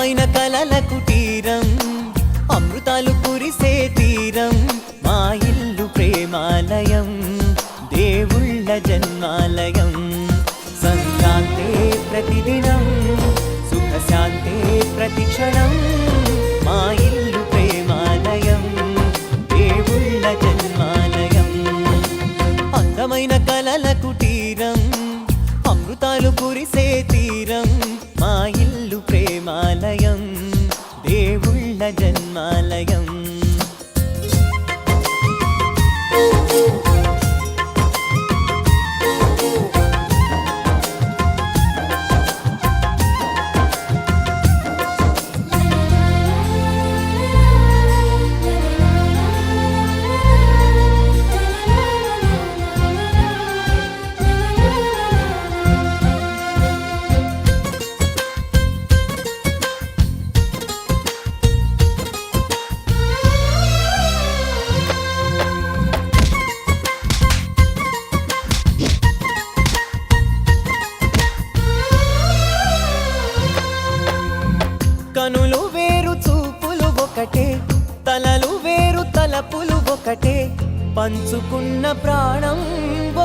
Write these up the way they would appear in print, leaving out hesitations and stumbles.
అందమైన కలల కుటీరం అమృతాలు కురిసే తీరం మా ఇల్లు ప్రేమాలయం దేవుళ్ళ జన్మాలయం సంక్రాంతే ప్రతిదినం సుఖశాంతే ప్రతిక్షణం మా ఇల్లు ప్రేమాలయం దేవుళ్ళ జన్మాలయం అందమైన కలల కుటీరం అమృతాలు కురిసే తీరం మా ఇల్లు ప్రేమాలయం దేవుళ్ళ జన్మాలయం కనులు వేరు చూపులు ఒకటే తలలు వేరు తలపులు ఒకటే పంచుకున్న ప్రాణం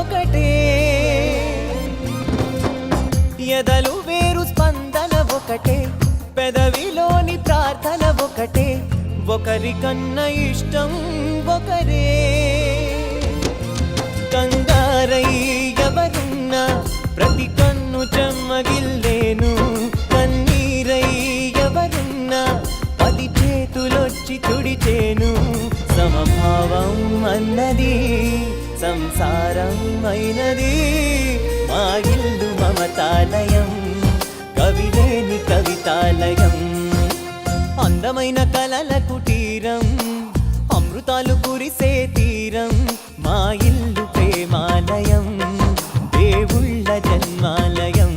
ఒకటే ఎదలు వేరు స్పందన ఒకటే పెదవిలోని ప్రార్థన ఒకటే ఒకరికన్నా ఇష్టం ఒకరే కంగారై ఎవరున్నా ప్రతి కన్ను చెమ్మగిల్లేను కన్నీరై ఎవరున్నా పది చేతులొచ్చి తుడిచేను సమభావం అన్నది సంసారం అయినది మా ఇల్లు మమతాలయం కవిలేని కవితాలయం అందమైన కలల కుటీరం అమృతాలు కురిసే తీరం మా ఇల్లు ప్రేమాలయం దేవుళ్ళ జన్మాలయం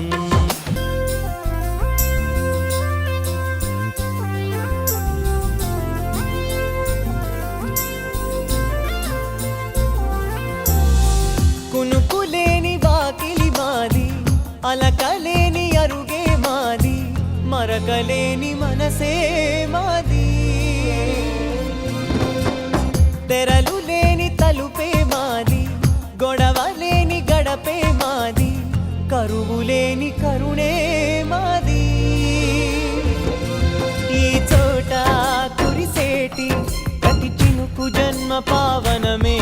కునుకులేని వాకిలి మాది అలకలేని అరుగే మాది మరకలేని మనసే మాది తెరలు లేని తలుపే మాది గొడవ లేని గడపే మాది కరువు లేని కరుణే మాది ఈ చోట కురిసేటి ప్రతి చినుకు జన్మ పావనమే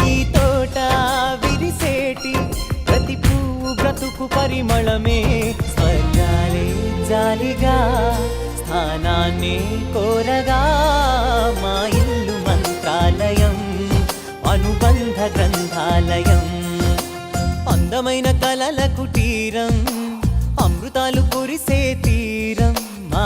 ఈ తోట విరిసేటి ప్రతి పువ్వు బ్రతుకు పరిమళమే స్వర్గాలే జాలిగా స్థానాన్ని కోరగా మా ఇల్లు మంత్రాలయం అనుబంధ గ్రంథాలయం అందమైన కలల కుటీరం అమృతాలు కురిసే తీరం మా